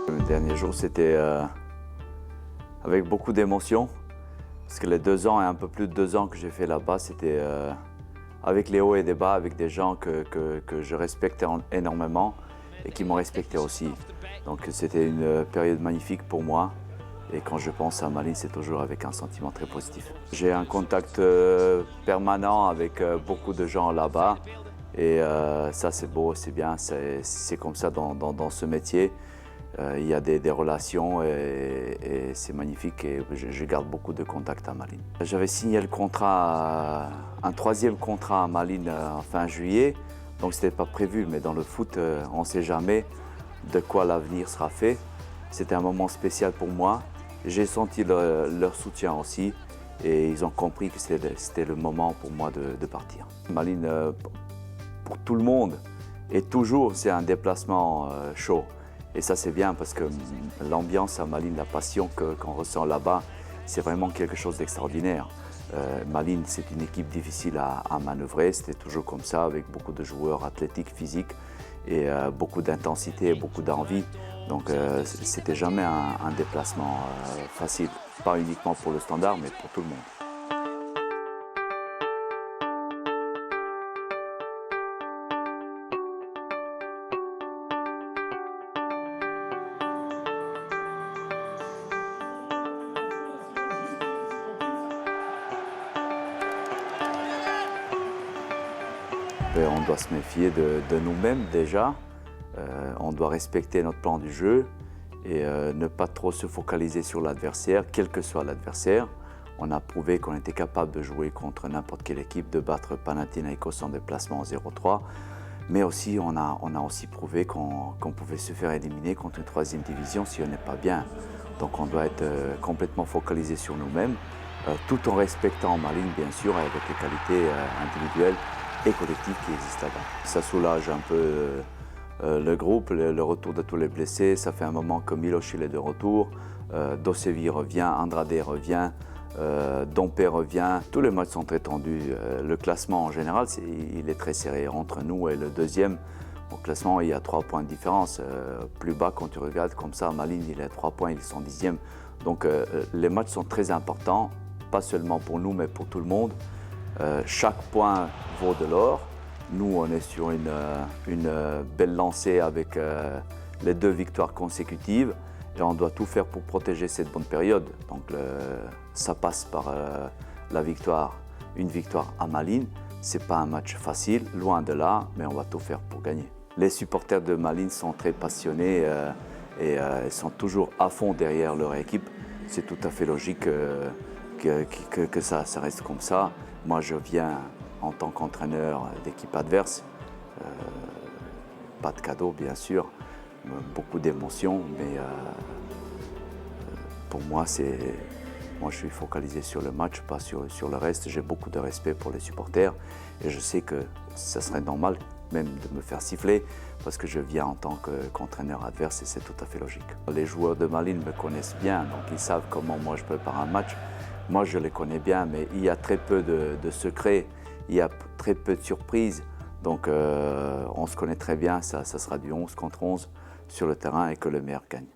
Le dernier jour, c'était avec beaucoup d'émotion, parce que les 2 ans et un peu plus de 2 ans que j'ai fait là-bas, c'était avec les hauts et des bas, avec des gens que je respectais énormément et qui m'ont respecté aussi. Donc c'était une période magnifique pour moi. Et quand je pense à Malines, c'est toujours avec un sentiment très positif. J'ai un contact permanent avec beaucoup de gens là-bas. Et ça, c'est beau, c'est bien, c'est comme ça dans ce métier. Il y a des relations et c'est magnifique et je garde beaucoup de contacts à Malines. J'avais signé le contrat, un 3e contrat à Malines en fin juillet, donc ce n'était pas prévu, mais dans le foot, on ne sait jamais de quoi l'avenir sera fait. C'était un moment spécial pour moi. J'ai senti leur soutien aussi et ils ont compris que c'était le moment pour moi de partir. Malines, pour tout le monde et toujours, c'est un déplacement chaud. Et ça, c'est bien parce que l'ambiance à Malines, la passion qu'on ressent là-bas, c'est vraiment quelque chose d'extraordinaire. Malines, c'est une équipe difficile à manœuvrer. C'était toujours comme ça, avec beaucoup de joueurs athlétiques, physiques et beaucoup d'intensité et beaucoup d'envie. Donc, c'était jamais un déplacement facile, pas uniquement pour le Standard, mais pour tout le monde. On doit se méfier de nous-mêmes déjà. On doit respecter notre plan du jeu et ne pas trop se focaliser sur l'adversaire, quel que soit l'adversaire. On a prouvé qu'on était capable de jouer contre n'importe quelle équipe, de battre Panathinaikos en déplacement en 0-3. Mais aussi, on a aussi prouvé qu'on pouvait se faire éliminer contre une 3e division si on n'est pas bien. Donc on doit être complètement focalisé sur nous-mêmes, tout en respectant Malines, bien sûr, avec les qualités individuelles et collectives qui existent là-bas. Ça soulage un peu le groupe, le retour de tous les blessés. Ça fait un moment que Miloš est de retour, Dosevi revient, Andrade revient, Dompe revient. Tous les matchs sont très tendus. Le classement en général, il est très serré entre nous et le 2e. Au classement, il y a 3 points de différence. Plus bas, quand tu regardes comme ça, Malines, il a 3 points, ils sont 10e. Donc les matchs sont très importants, pas seulement pour nous, mais pour tout le monde. Chaque point vaut de l'or. Nous, on est sur une belle lancée avec les 2 victoires consécutives et on doit tout faire pour protéger cette bonne période. Donc ça passe par la victoire, une victoire à Malines. Ce n'est pas un match facile, loin de là, mais on va tout faire pour gagner. Les supporters de Malines sont très passionnés et sont toujours à fond derrière leur équipe. C'est tout à fait logique que ça reste comme ça. Moi, je viens en tant qu'entraîneur d'équipe adverse. Pas de cadeau, bien sûr, beaucoup d'émotions, mais pour moi, je suis focalisé sur le match, pas sur le reste. J'ai beaucoup de respect pour les supporters et je sais que ça serait normal même de me faire siffler parce que je viens en tant qu'entraîneur adverse et c'est tout à fait logique. Les joueurs de Malines me connaissent bien, donc ils savent comment moi je prépare un match. Moi, je les connais bien, mais il y a très peu de secrets, il y a très peu de surprises. Donc, on se connaît très bien, ça sera du 11 contre 11 sur le terrain et que le meilleur gagne.